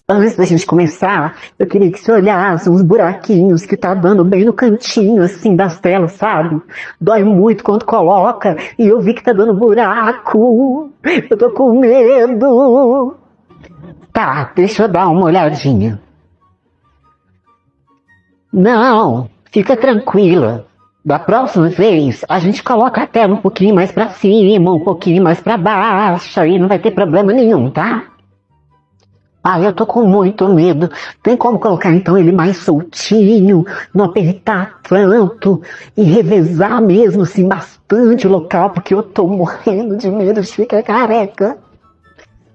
Antes da gente começar, eu queria que você olhasse os buraquinhos que tá dando bem no cantinho, assim, das telas, sabe? Dói muito quando coloca e eu vi que tá dando buraco. Eu tô com medo. Tá, deixa eu dar uma olhadinha. Não, fica tranquila. Da próxima vez, a gente coloca a tela um pouquinho mais pra cima, um pouquinho mais pra baixo, aí não vai ter problema nenhum, tá? Ah, eu tô com muito medo. Tem como colocar então ele mais soltinho, não apertar tanto e revezar mesmo assim bastante o local, porque eu tô morrendo de medo de ficar careca.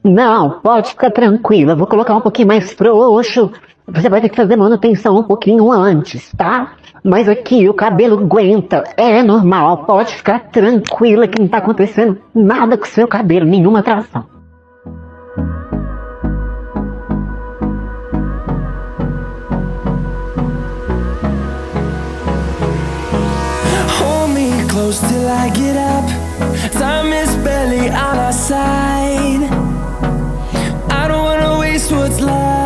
Não, pode ficar tranquila. Vou colocar um pouquinho mais frouxo. Você vai ter que fazer manutenção um pouquinho antes, tá? Mas aqui o cabelo aguenta, é normal. Pode ficar tranquila que não tá acontecendo nada com o seu cabelo, nenhuma atração. Hold me close till I get up. Time is barely on our side. I don't wanna waste what's left.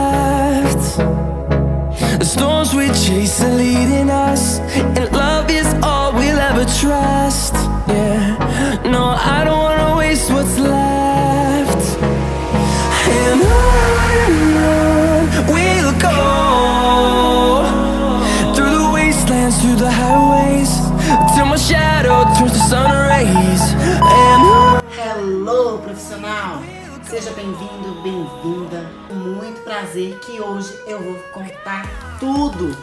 The storms we chase are leading us, and love is all we'll ever trust. Yeah, no, I don't wanna waste what's left. And on we'll go, through the wastelands, through the highways, till my shadow turns to sun rays. And Hello, profissional! Seja bem-vindo, bem-vinda. Muito prazer que hoje eu vou contar tudo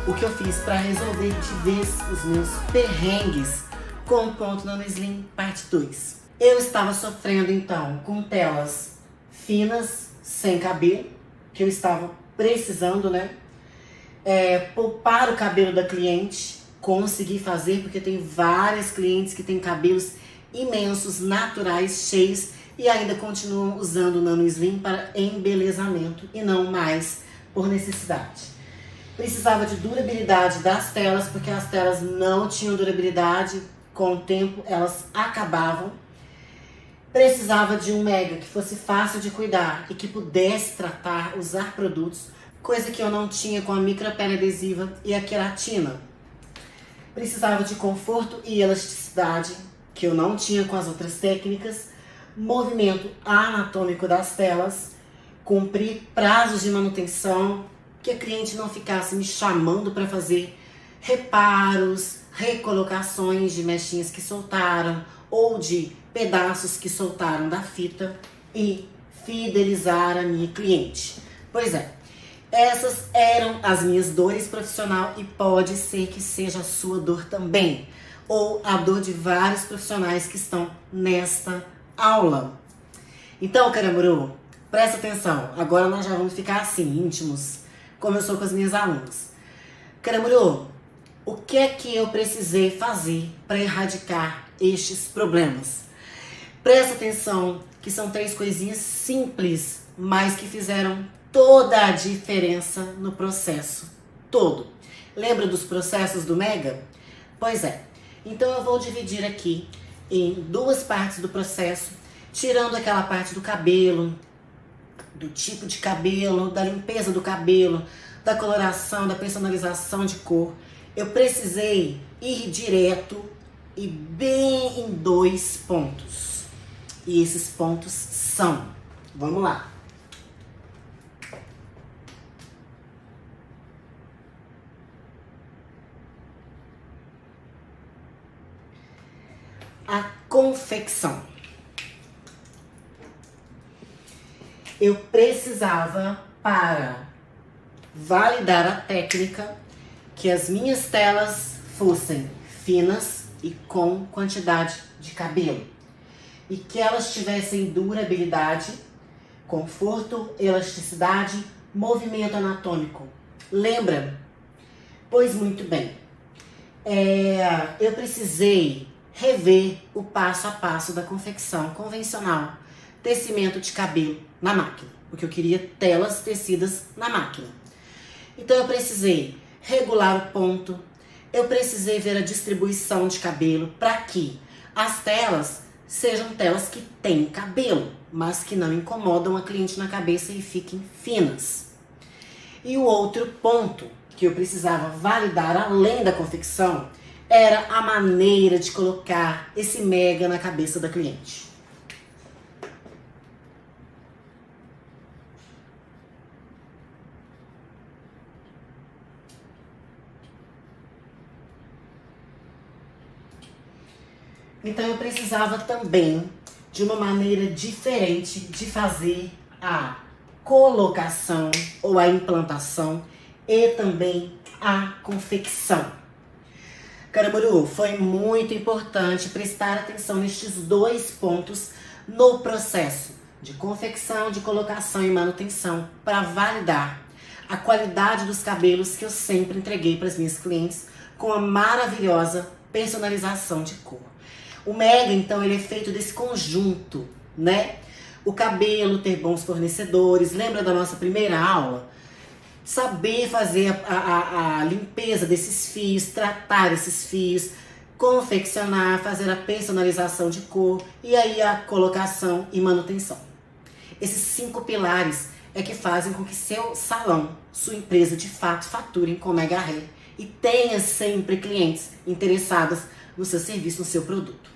o que eu fiz para resolver de vez os meus perrengues com o ponto Nano Slim parte 2. Eu estava sofrendo então com telas finas, sem cabelo, que eu estava precisando, né? Poupar o cabelo da cliente, consegui fazer porque tem várias clientes que têm cabelos imensos, naturais, cheios e ainda continuam usando o Nano Slim para embelezamento e não mais por necessidade. Precisava de durabilidade das telas, porque as telas não tinham durabilidade, com o tempo elas acabavam. Precisava de um mega que fosse fácil de cuidar e que pudesse tratar, usar produtos, coisa que eu não tinha com a micropele adesiva e a queratina. Precisava de conforto e elasticidade, que eu não tinha com as outras técnicas, movimento anatômico das telas, cumprir prazos de manutenção, que a cliente não ficasse me chamando para fazer reparos, recolocações de mechinhas que soltaram ou de pedaços que soltaram da fita e fidelizar a minha cliente. Pois é, essas eram as minhas dores profissional e pode ser que seja a sua dor também, ou a dor de vários profissionais que estão nesta aula. Então, Caramuru, presta atenção, agora nós já vamos ficar assim, íntimos, como eu sou com as minhas alunas. Caramuru, o que é que eu precisei fazer para erradicar estes problemas? Presta atenção que são 3 coisinhas simples, mas que fizeram toda a diferença no processo todo. Lembra dos processos do Mega? Pois é. Então eu vou dividir aqui em 2 partes do processo, tirando aquela parte do cabelo, do tipo de cabelo, da limpeza do cabelo, da coloração, da personalização de cor. Eu precisei ir direto e bem em 2 pontos. E esses pontos são, vamos lá. A confecção. Eu precisava, para validar a técnica, que as minhas telas fossem finas e com quantidade de cabelo. E que elas tivessem durabilidade, conforto, elasticidade, movimento anatômico. Lembra? Pois muito bem. Eu precisei rever o passo a passo da confecção convencional, tecimento de cabelo na máquina, porque eu queria telas tecidas na máquina. Então eu precisei regular o ponto, eu precisei ver a distribuição de cabelo para que as telas sejam telas que têm cabelo, mas que não incomodam a cliente na cabeça e fiquem finas. E o outro ponto que eu precisava validar além da confecção era a maneira de colocar esse mega na cabeça da cliente. Então eu precisava também de uma maneira diferente de fazer a colocação ou a implantação e também a confecção. Caramuru, foi muito importante prestar atenção nestes dois pontos no processo de confecção, de colocação e manutenção para validar a qualidade dos cabelos que eu sempre entreguei para as minhas clientes com a maravilhosa personalização de cor. O mega, então, ele é feito desse conjunto, né? O cabelo, ter bons fornecedores. Lembra da nossa primeira aula? Saber fazer a limpeza desses fios, tratar esses fios, confeccionar, fazer a personalização de cor e aí a colocação e manutenção. Esses 5 pilares é que fazem com que seu salão, sua empresa de fato faturem com Mega Hair e tenha sempre clientes interessados no seu serviço, no seu produto.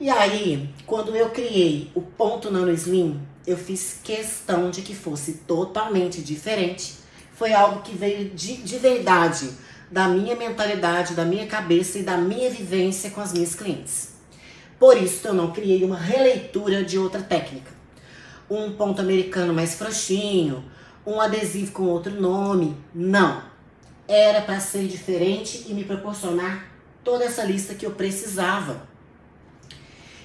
E aí, quando eu criei o ponto Nano Slim, eu fiz questão de que fosse totalmente diferente. Foi algo que veio de verdade da minha mentalidade, da minha cabeça e da minha vivência com as minhas clientes. Por isso, eu não criei uma releitura de outra técnica. Um ponto americano mais frouxinho, um adesivo com outro nome. Não. Era para ser diferente e me proporcionar toda essa lista que eu precisava.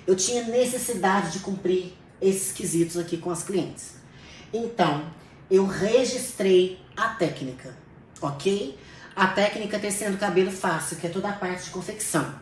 Eu tinha necessidade de cumprir esses quesitos aqui com as clientes. Então, eu registrei a técnica, ok? A técnica tecendo cabelo fácil, que é toda a parte de confecção.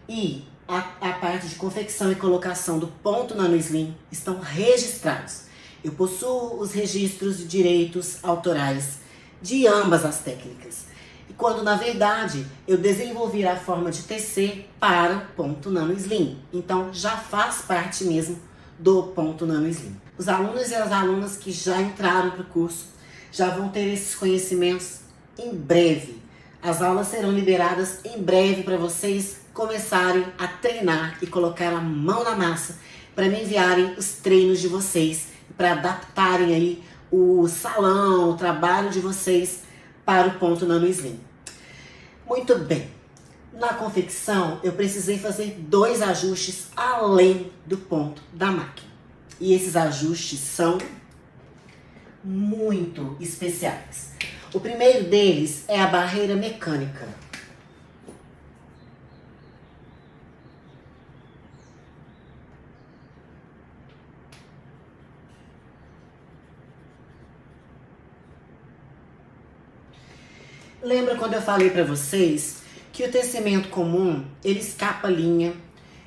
E a parte de confecção e colocação do ponto Nano Slim estão registrados. Eu possuo os registros de direitos autorais de ambas as técnicas. E quando, na verdade, eu desenvolvi a forma de tecer para o ponto Nano Slim. Então, já faz parte mesmo do ponto Nano Slim. Os alunos e as alunas que já entraram para o curso já vão ter esses conhecimentos em breve. As aulas serão liberadas em breve para vocês começarem a treinar e colocar a mão na massa para me enviarem os treinos de vocês, para adaptarem aí o salão, o trabalho de vocês para o ponto Nano Slim. Muito bem. Na confecção, eu precisei fazer 2 ajustes além do ponto da máquina. E esses ajustes são muito especiais. O primeiro deles é a barreira mecânica. Lembra quando eu falei para vocês que o tecimento comum, ele escapa a linha,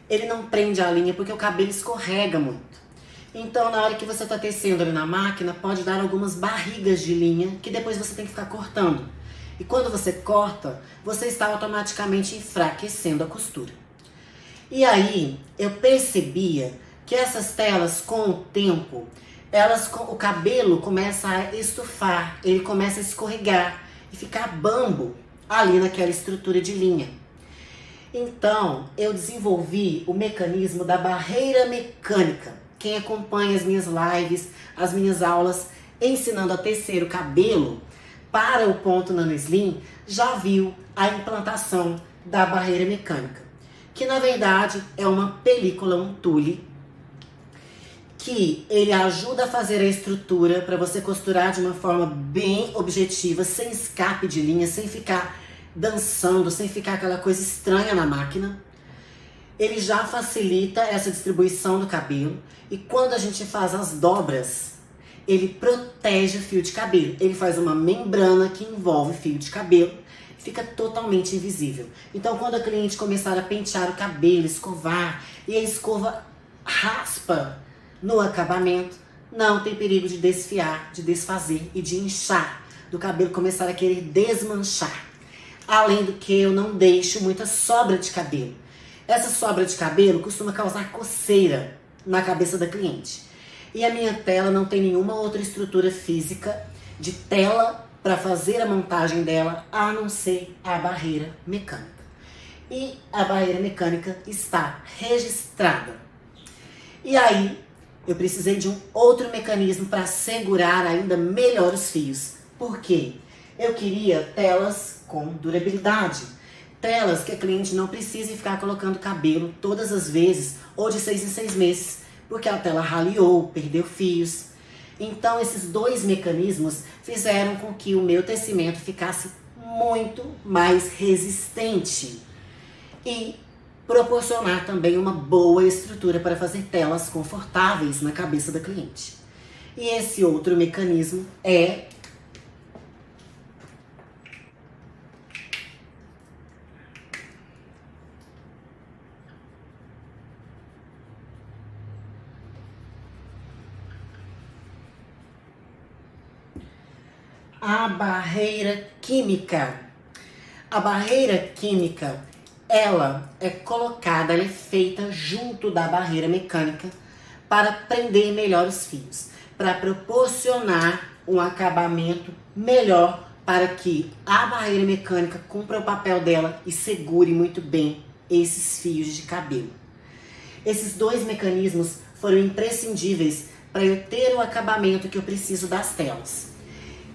ele não prende a linha porque o cabelo escorrega muito. Então, na hora que você está tecendo ali na máquina, pode dar algumas barrigas de linha que depois você tem que ficar cortando. E quando você corta, você está automaticamente enfraquecendo a costura. E aí, eu percebia que essas telas, com o tempo, o cabelo começa a estufar, ele começa a escorregar e ficar bambo ali naquela estrutura de linha. Então, eu desenvolvi o mecanismo da barreira mecânica. Quem acompanha as minhas lives, as minhas aulas ensinando a tecer o cabelo para o ponto Nano Slim, já viu a implantação da barreira mecânica, que na verdade é uma película, um tule, que ele ajuda a fazer a estrutura para você costurar de uma forma bem objetiva, sem escape de linha, sem ficar dançando, sem ficar aquela coisa estranha na máquina. Ele já facilita essa distribuição do cabelo e quando a gente faz as dobras, ele protege o fio de cabelo. Ele faz uma membrana que envolve o fio de cabelo, fica totalmente invisível. Então, quando a cliente começar a pentear o cabelo, escovar, e a escova raspa no acabamento, não tem perigo de desfiar, de desfazer e de inchar, do cabelo começar a querer desmanchar. Além do que eu não deixo muita sobra de cabelo. Essa sobra de cabelo costuma causar coceira na cabeça da cliente. E a minha tela não tem nenhuma outra estrutura física de tela para fazer a montagem dela, a não ser a barreira mecânica. E a barreira mecânica está registrada. E aí, eu precisei de um outro mecanismo para segurar ainda melhor os fios. Por quê? Eu queria telas com durabilidade. Telas que a cliente não precise ficar colocando cabelo todas as vezes ou de 6 em 6 meses, porque a tela raleou, perdeu fios. Então esses dois mecanismos fizeram com que o meu tecimento ficasse muito mais resistente e proporcionar também uma boa estrutura para fazer telas confortáveis na cabeça da cliente. E esse outro mecanismo é a barreira química. A barreira química, ela é colocada, ela é feita junto da barreira mecânica para prender melhor os fios, para proporcionar um acabamento melhor para que a barreira mecânica cumpra o papel dela e segure muito bem esses fios de cabelo. Esses dois mecanismos foram imprescindíveis para eu ter o acabamento que eu preciso das telas.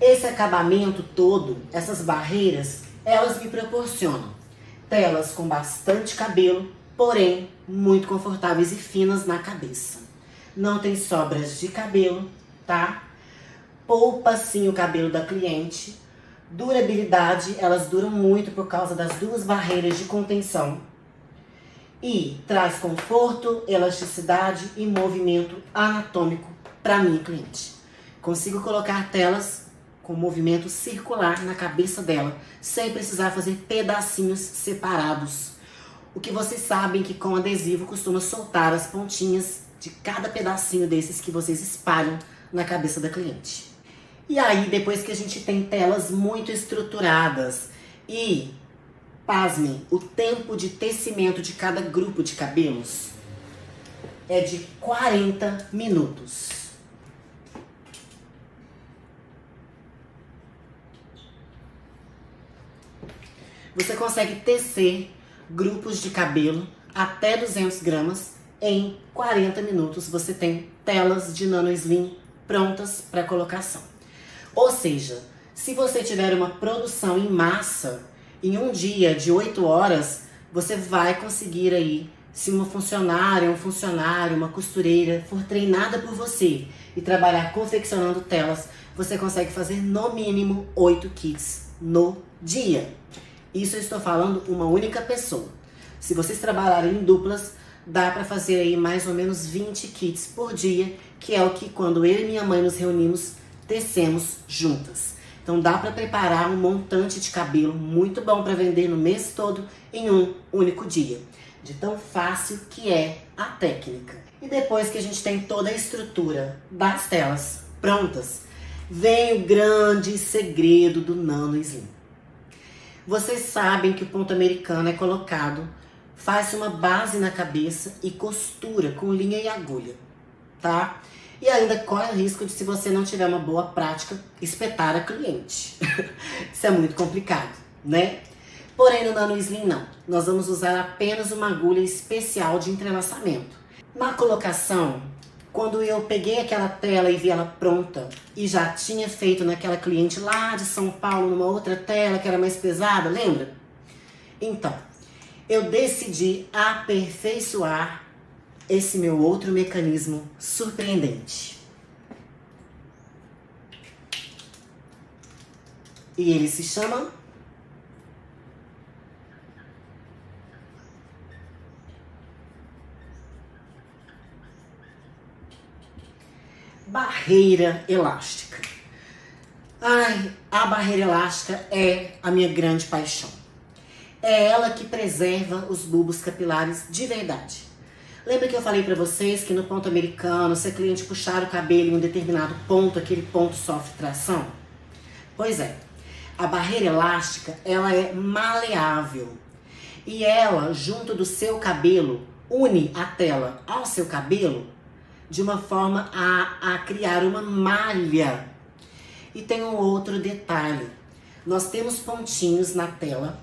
Esse acabamento todo, essas barreiras, elas me proporcionam telas com bastante cabelo, porém muito confortáveis e finas na cabeça. Não tem sobras de cabelo, tá? Poupa sim o cabelo da cliente. Durabilidade, elas duram muito por causa das duas barreiras de contenção. E traz conforto, elasticidade e movimento anatômico para minha cliente. Consigo colocar telas com movimento circular na cabeça dela, sem precisar fazer pedacinhos separados. O que vocês sabem que com adesivo costuma soltar as pontinhas de cada pedacinho desses que vocês espalham na cabeça da cliente. E aí, depois que a gente tem telas muito estruturadas e, pasmem, o tempo de tecimento de cada grupo de cabelos é de 40 minutos. Você consegue tecer grupos de cabelo até 200 gramas em 40 minutos. Você tem telas de nano slim prontas para colocação. Ou seja, se você tiver uma produção em massa, em um dia de 8 horas, você vai conseguir aí, se uma funcionária, um funcionário, uma costureira for treinada por você e trabalhar confeccionando telas, você consegue fazer no mínimo 8 kits no dia. Isso eu estou falando uma única pessoa. Se vocês trabalharem em duplas, dá para fazer aí mais ou menos 20 kits por dia, que é o que quando eu e minha mãe nos reunimos, tecemos juntas. Então dá para preparar um montante de cabelo muito bom para vender no mês todo em um único dia. De tão fácil que é a técnica. E depois que a gente tem toda a estrutura das telas prontas, vem o grande segredo do nano slim. Vocês sabem que o ponto americano é colocado, faz uma base na cabeça e costura com linha e agulha, tá? E ainda corre o risco de, se você não tiver uma boa prática, espetar a cliente. Isso é muito complicado, né? Porém, no nano slim não. Nós vamos usar apenas uma agulha especial de entrelaçamento. Na colocação, quando eu peguei aquela tela e vi ela pronta e já tinha feito naquela cliente lá de São Paulo, numa outra tela que era mais pesada, lembra? Então, eu decidi aperfeiçoar esse meu outro mecanismo surpreendente. E ele se chama barreira elástica. Ai, a barreira elástica é a minha grande paixão. É ela que preserva os bulbos capilares de verdade. Lembra que eu falei pra vocês que no ponto americano, se a cliente puxar o cabelo em um determinado ponto, aquele ponto sofre tração? Pois é, a barreira elástica, ela é maleável. E ela, junto do seu cabelo, une a tela ao seu cabelo de uma forma a criar uma malha. E tem um outro detalhe. Nós temos pontinhos na tela,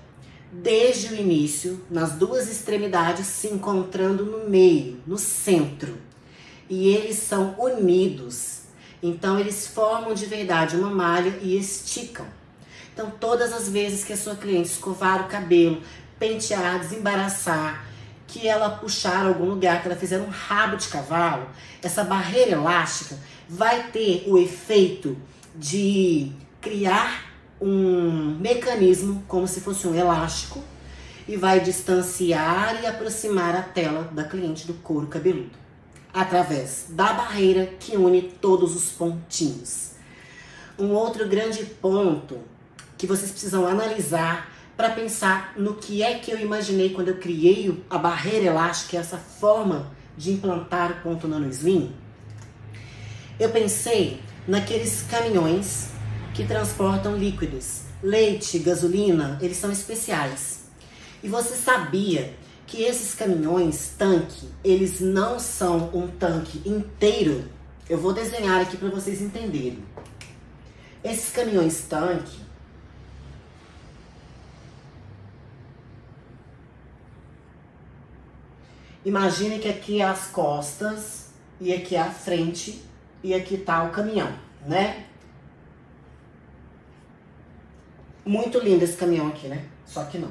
desde o início, nas duas extremidades, se encontrando no meio, no centro. E eles são unidos. Então, eles formam de verdade uma malha e esticam. Então, todas as vezes que a sua cliente escovar o cabelo, pentear, desembaraçar, que ela puxar algum lugar, que ela fizer um rabo de cavalo, essa barreira elástica vai ter o efeito de criar um mecanismo como se fosse um elástico e vai distanciar e aproximar a tela da cliente do couro cabeludo através da barreira que une todos os pontinhos. Um outro grande ponto que vocês precisam analisar para pensar no que é que eu imaginei quando eu criei a barreira elástica, essa forma de implantar o ponto nano slim. Eu pensei naqueles caminhões que transportam líquidos, leite, gasolina, eles são especiais. E você sabia que esses caminhões tanque, eles não são um tanque inteiro? Eu vou desenhar aqui para vocês entenderem. Esses caminhões tanque, imagine que aqui é as costas e aqui é a frente e aqui tá o caminhão, né? Muito lindo esse caminhão aqui, né? Só que não.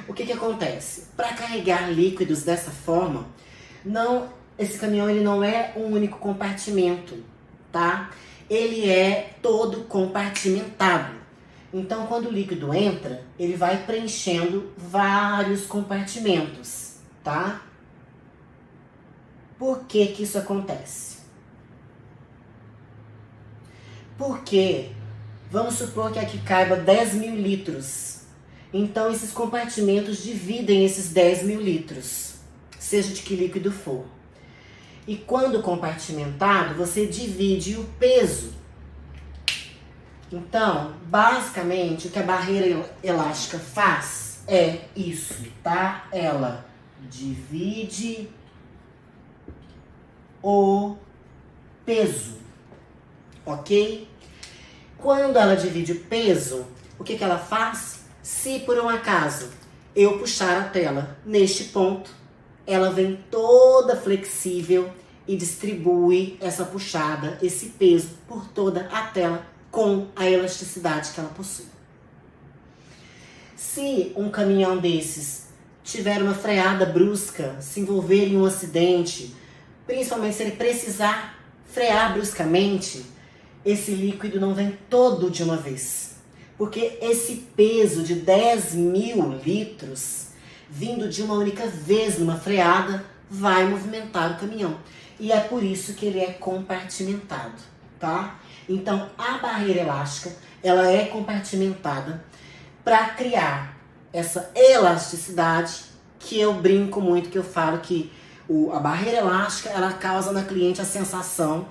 O que acontece? Para carregar líquidos dessa forma, esse caminhão ele não é um único compartimento, tá? Ele é todo compartimentado. Então, quando o líquido entra, ele vai preenchendo vários compartimentos, tá? Por que que isso acontece? Porque, vamos supor que aqui caiba 10 mil litros. Então, esses compartimentos dividem esses 10 mil litros, seja de que líquido for. E quando compartimentado, você divide o peso. Então, basicamente, o que a barreira elástica faz é isso, tá? Ela divide o peso, ok? Quando ela divide o peso, o que ela faz? Se por um acaso eu puxar a tela neste ponto, ela vem toda flexível e distribui essa puxada, esse peso por toda a tela com a elasticidade que ela possui. Se um caminhão desses tiver uma freada brusca, se envolver em um acidente, principalmente se ele precisar frear bruscamente, esse líquido não vem todo de uma vez. Porque esse peso de 10 mil litros, vindo de uma única vez numa freada, vai movimentar o caminhão. E é por isso que ele é compartimentado, tá? Então, a barreira elástica, ela é compartimentada para criar essa elasticidade que eu brinco muito, que eu falo que a barreira elástica, ela causa na cliente a sensação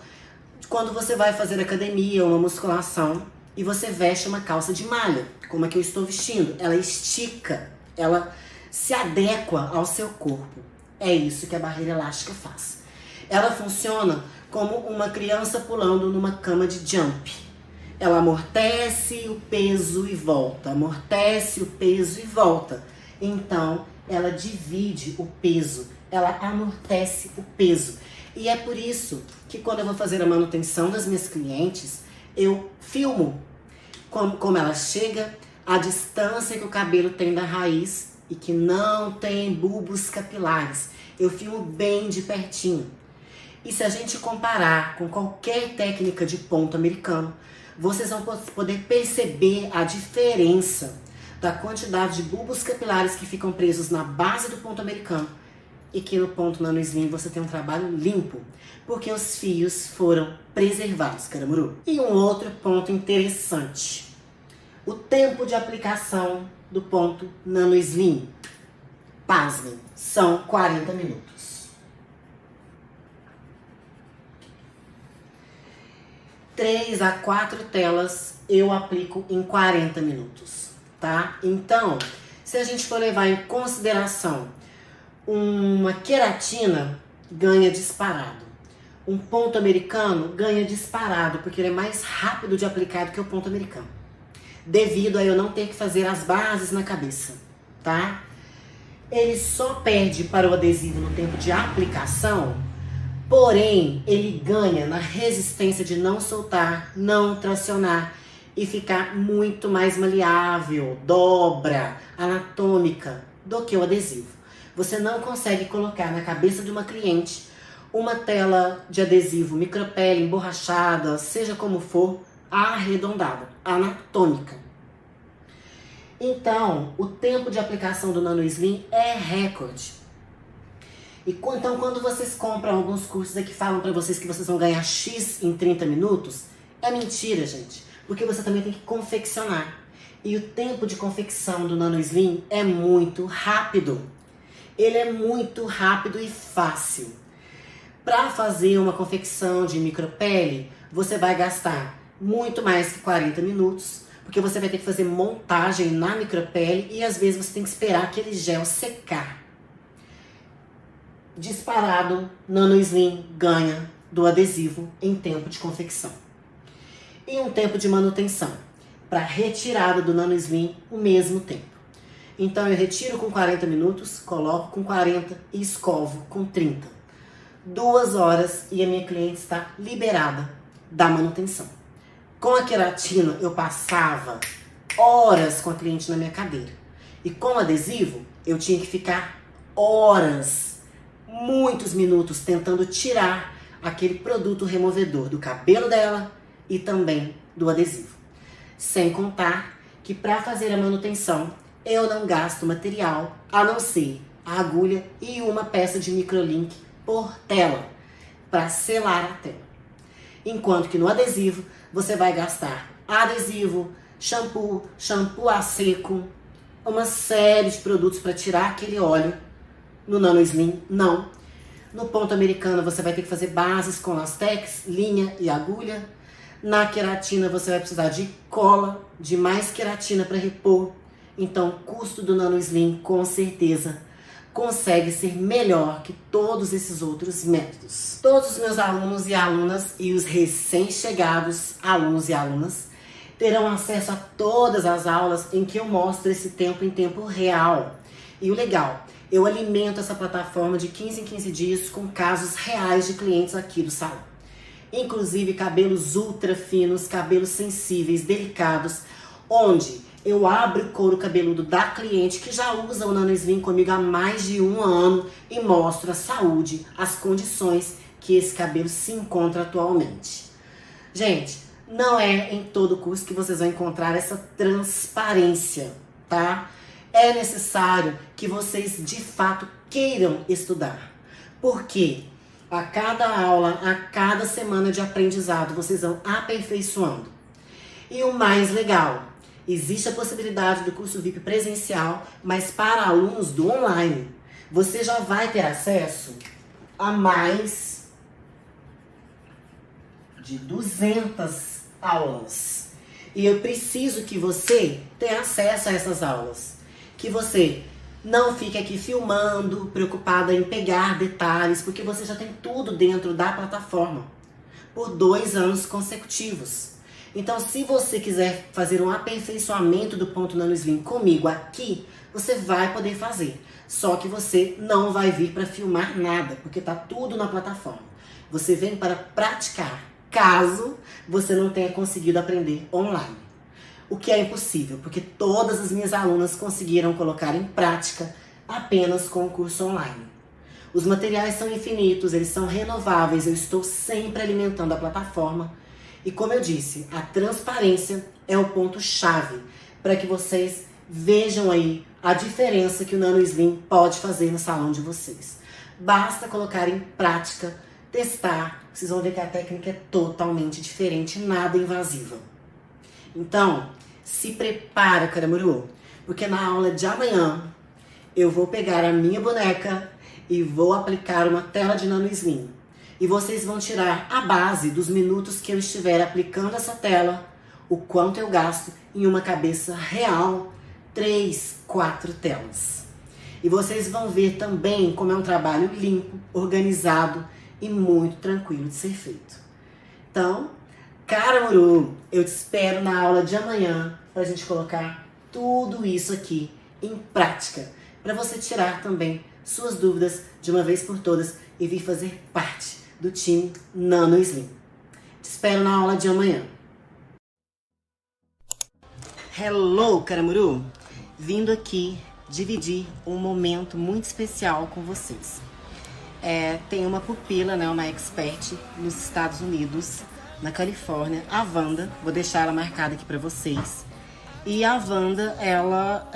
de quando você vai fazer academia ou uma musculação e você veste uma calça de malha, como a que eu estou vestindo. Ela estica, ela se adequa ao seu corpo. É isso que a barreira elástica faz. Ela funciona como uma criança pulando numa cama de jump. Ela amortece o peso e volta, amortece o peso e volta. Então, ela divide o peso, ela amortece o peso. E é por isso que quando eu vou fazer a manutenção das minhas clientes, eu filmo como ela chega, a distância que o cabelo tem da raiz e que não tem bulbos capilares. Eu filmo bem de pertinho. E se a gente comparar com qualquer técnica de ponto americano, vocês vão poder perceber a diferença da quantidade de bulbos capilares que ficam presos na base do ponto americano e que no ponto nano slim você tem um trabalho limpo, porque os fios foram preservados, caramuru. E um outro ponto interessante, o tempo de aplicação do ponto nano slim, pasmem, são 40 minutos. 3 a 4 telas eu aplico em 40 minutos, tá? Então, se a gente for levar em consideração uma queratina, ganha disparado. Um ponto americano ganha disparado, porque ele é mais rápido de aplicar do que o ponto americano. Devido a eu não ter que fazer as bases na cabeça, tá? Ele só perde para o adesivo no tempo de aplicação, porém, ele ganha na resistência de não soltar, não tracionar e ficar muito mais maleável, dobra, anatômica do que o adesivo. Você não consegue colocar na cabeça de uma cliente uma tela de adesivo micropele, emborrachada, seja como for, arredondada, anatômica. Então, o tempo de aplicação do Nano Slim é recorde. Então, quando vocês compram alguns cursos aqui que falam pra vocês que vocês vão ganhar X em 30 minutos, é mentira, gente. Porque você também tem que confeccionar. E o tempo de confecção do Nano Slim é muito rápido. Ele é muito rápido e fácil. Para fazer uma confecção de micropele, você vai gastar muito mais que 40 minutos, porque você vai ter que fazer montagem na micropele e às vezes você tem que esperar aquele gel secar. Disparado, Nano Slim ganha do adesivo em tempo de confecção. E um tempo de manutenção. Para retirada do Nano Slim, o mesmo tempo. Então eu retiro com 40 minutos, coloco com 40 e escovo com 30. 2 horas e a minha cliente está liberada da manutenção. Com a queratina eu passava horas com a cliente na minha cadeira. E com o adesivo eu tinha que ficar horas, muitos minutos tentando tirar aquele produto removedor do cabelo dela e também do adesivo. Sem contar que para fazer a manutenção eu não gasto material a não ser a agulha e uma peça de microlink por tela para selar a tela. Enquanto que no adesivo você vai gastar adesivo, shampoo a seco, uma série de produtos para tirar aquele óleo. No Nano Slim, não. No ponto americano você vai ter que fazer bases com lastex, linha e agulha. Na queratina você vai precisar de cola, de mais queratina para repor. Então o custo do Nano Slim com certeza consegue ser melhor que todos esses outros métodos. Todos os meus alunos e alunas e os recém-chegados alunos e alunas terão acesso a todas as aulas em que eu mostro esse tempo em tempo real. E o legal, eu alimento essa plataforma de 15 em 15 dias com casos reais de clientes aqui do salão. Inclusive cabelos ultra finos, cabelos sensíveis, delicados, onde eu abro o couro cabeludo da cliente que já usa o Nano Slim comigo há mais de 1 ano e mostro a saúde, as condições que esse cabelo se encontra atualmente. Gente, não é em todo curso que vocês vão encontrar essa transparência, tá? É necessário que vocês de fato queiram estudar. Por quê? A cada aula, a cada semana de aprendizado, vocês vão aperfeiçoando. E o mais legal, existe a possibilidade do curso VIP presencial, mas para alunos do online, você já vai ter acesso a mais de 200 aulas. E eu preciso que você tenha acesso a essas aulas. Que você não fique aqui filmando, preocupada em pegar detalhes, porque você já tem tudo dentro da plataforma por 2 anos consecutivos. Então, se você quiser fazer um aperfeiçoamento do ponto Nano Slim comigo aqui, você vai poder fazer. Só que você não vai vir para filmar nada, porque tá tudo na plataforma. Você vem para praticar, caso você não tenha conseguido aprender online. O que é impossível, porque todas as minhas alunas conseguiram colocar em prática apenas com o curso online. Os materiais são infinitos, eles são renováveis, eu estou sempre alimentando a plataforma. E como eu disse, a transparência é o ponto-chave para que vocês vejam aí a diferença que o Nano Slim pode fazer no salão de vocês. Basta colocar em prática, testar, vocês vão ver que a técnica é totalmente diferente, nada invasiva. Então, se prepara, Caramuru, porque na aula de amanhã eu vou pegar a minha boneca e vou aplicar uma tela de Nano Slim. E vocês vão tirar a base dos minutos que eu estiver aplicando essa tela, o quanto eu gasto em uma cabeça real, 3, 4 telas. E vocês vão ver também como é um trabalho limpo, organizado e muito tranquilo de ser feito. Então, Caramuru, eu te espero na aula de amanhã para a gente colocar tudo isso aqui em prática, para você tirar também suas dúvidas de uma vez por todas e vir fazer parte do time Nano Slim. Te espero na aula de amanhã. Hello, Caramuru! Vindo aqui dividir um momento muito especial com vocês. Tem uma pupila, né, uma expert nos Estados Unidos, na Califórnia, a Wanda. Vou deixar ela marcada aqui para vocês. E a Wanda, ela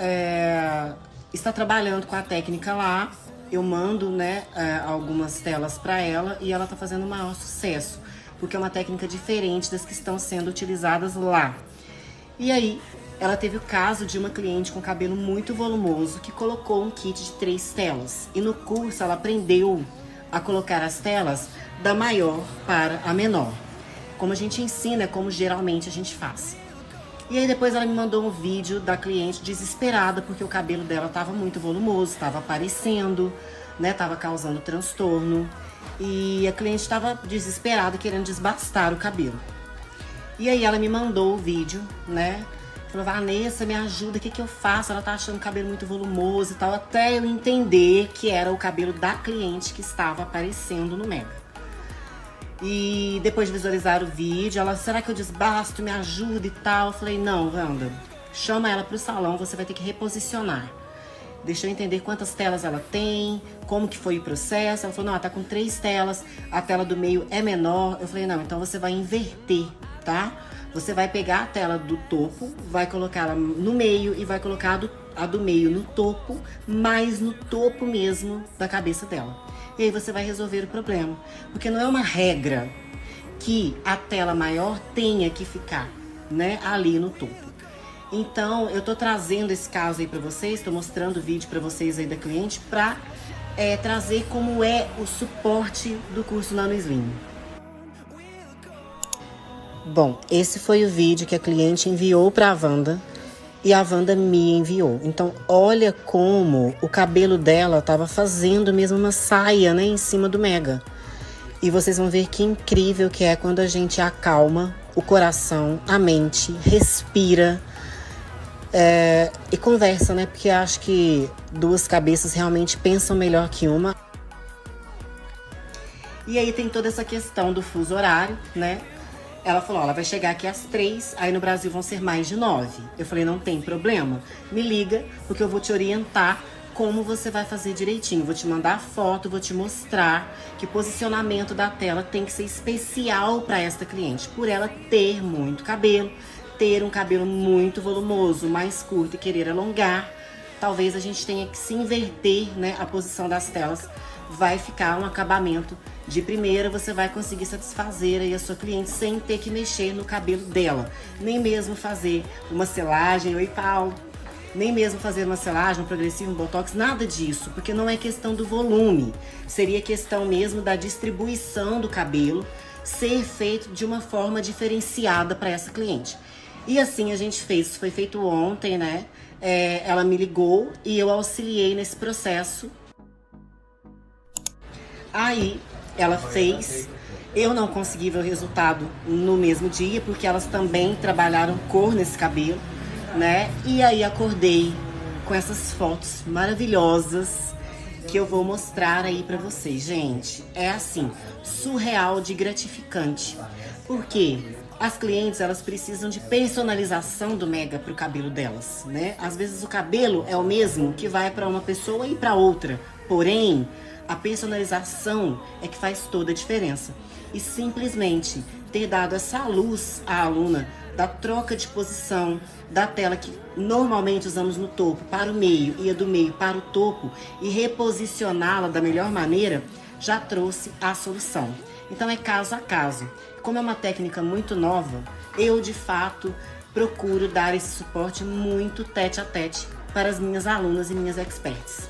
está trabalhando com a técnica lá. Eu mando, né, algumas telas para ela e ela está fazendo o maior sucesso, porque é uma técnica diferente das que estão sendo utilizadas lá. E aí, ela teve o caso de uma cliente com cabelo muito volumoso que colocou um kit de 3 telas. E no curso ela aprendeu a colocar as telas da maior para a menor. Como a gente ensina, como geralmente a gente faz. E aí depois ela me mandou um vídeo da cliente desesperada porque o cabelo dela estava muito volumoso, estava aparecendo, né, estava causando transtorno. E a cliente estava desesperada, querendo desbastar o cabelo. E aí ela me mandou o vídeo, né? Falou, Vanessa, me ajuda, o que eu faço? Ela tá achando o cabelo muito volumoso e tal, até eu entender que era o cabelo da cliente que estava aparecendo no Mega. E depois de visualizar o vídeo, ela, será que eu desbasto, me ajuda e tal? Eu falei, não, Wanda, chama ela pro salão, você vai ter que reposicionar. Deixa eu entender quantas telas ela tem, como que foi o processo. Ela falou, não, ela tá com 3 telas, a tela do meio é menor. Eu falei, não, então você vai inverter, tá? Você vai pegar a tela do topo, vai colocar ela no meio e vai colocar a do meio no topo, mas no topo mesmo da cabeça dela. E aí você vai resolver o problema. Porque não é uma regra que a tela maior tenha que ficar, né, ali no topo. Então, eu tô trazendo esse caso aí pra vocês, tô mostrando o vídeo pra vocês aí da cliente pra trazer como é o suporte do curso Nano Slim. Bom, esse foi o vídeo que a cliente enviou pra Wanda e a Wanda me enviou. Então, olha como o cabelo dela tava fazendo mesmo uma saia, né, em cima do Mega. E vocês vão ver que incrível que é quando a gente acalma o coração, a mente, respira e conversa, né? Porque acho que 2 cabeças realmente pensam melhor que uma. E aí tem toda essa questão do fuso horário, né? Ela falou, ela vai chegar aqui às 3, aí no Brasil vão ser mais de 9. Eu falei, não tem problema, me liga, porque eu vou te orientar como você vai fazer direitinho. Vou te mandar a foto, vou te mostrar que o posicionamento da tela tem que ser especial para esta cliente. Por ela ter muito cabelo, ter um cabelo muito volumoso, mais curto e querer alongar, talvez a gente tenha que se inverter, né, a posição das telas. Vai ficar um acabamento de primeira, você vai conseguir satisfazer aí a sua cliente sem ter que mexer no cabelo dela. Nem mesmo fazer uma selagem, oi Paulo, nem mesmo fazer uma selagem, um progressivo, um botox, nada disso, porque não é questão do volume. Seria questão mesmo da distribuição do cabelo ser feito de uma forma diferenciada para essa cliente. E assim a gente fez, isso foi feito ontem, né? Ela me ligou e eu auxiliei nesse processo. Aí ela fez, eu não consegui ver o resultado no mesmo dia, porque elas também trabalharam cor nesse cabelo, né? E aí acordei com essas fotos maravilhosas que eu vou mostrar aí pra vocês, gente. É assim, surreal de gratificante. Porque as clientes, elas precisam de personalização do Mega pro cabelo delas, né? Às vezes o cabelo é o mesmo que vai pra uma pessoa e pra outra, porém a personalização é que faz toda a diferença. E simplesmente ter dado essa luz à aluna da troca de posição da tela que normalmente usamos no topo para o meio e a do meio para o topo e reposicioná-la da melhor maneira, já trouxe a solução. Então é caso a caso. Como é uma técnica muito nova, eu de fato procuro dar esse suporte muito tete a tete para as minhas alunas e minhas experts.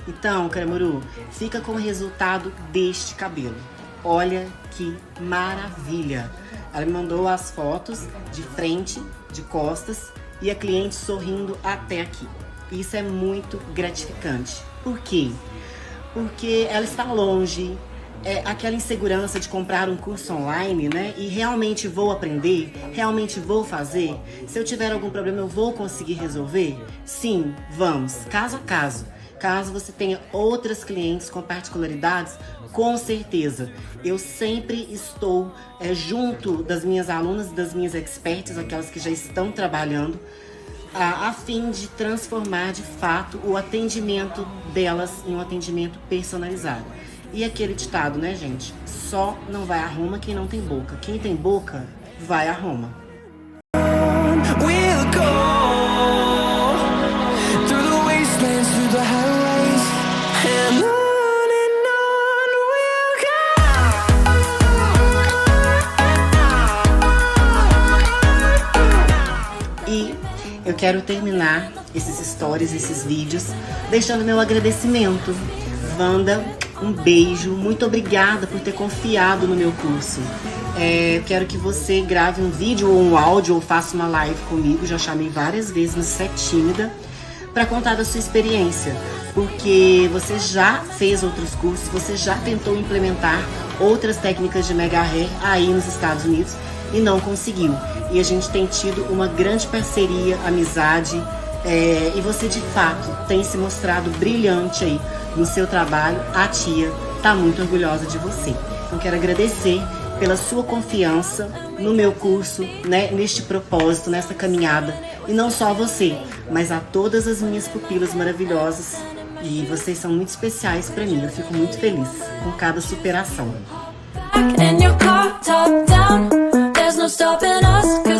Então, Caramuru, fica com o resultado deste cabelo. Olha que maravilha! Ela me mandou as fotos de frente, de costas e a cliente sorrindo até aqui. Isso é muito gratificante. Por quê? Porque ela está longe, aquela insegurança de comprar um curso online, né? E realmente vou aprender? Realmente vou fazer? Se eu tiver algum problema, eu vou conseguir resolver? Sim, vamos, caso a caso. Caso você tenha outras clientes com particularidades, com certeza. Eu sempre estou junto das minhas alunas e das minhas experts, aquelas que já estão trabalhando, a fim de transformar de fato o atendimento delas em um atendimento personalizado. E aquele ditado, né, gente? Só não vai a Roma quem não tem boca. Quem tem boca, vai a Roma. We'll go through the wastelands, through the highways, and on we'll go. E eu quero terminar esses stories, esses vídeos, deixando meu agradecimento. Wanda, um beijo, muito obrigada por ter confiado no meu curso. Eu quero que você grave um vídeo ou um áudio ou faça uma live comigo, já chamei várias vezes no Set Tímida, para contar da sua experiência, porque você já fez outros cursos, você já tentou implementar outras técnicas de mega hair aí nos Estados Unidos e não conseguiu. E a gente tem tido uma grande parceria, amizade, e você de fato tem se mostrado brilhante aí no seu trabalho. A tia tá muito orgulhosa de você. Então quero agradecer pela sua confiança no meu curso, né, neste propósito, nessa caminhada. E não só a você, mas a todas as minhas pupilas maravilhosas. E vocês são muito especiais pra mim. Eu fico muito feliz com cada superação. In your car, top down, there's no stopping us.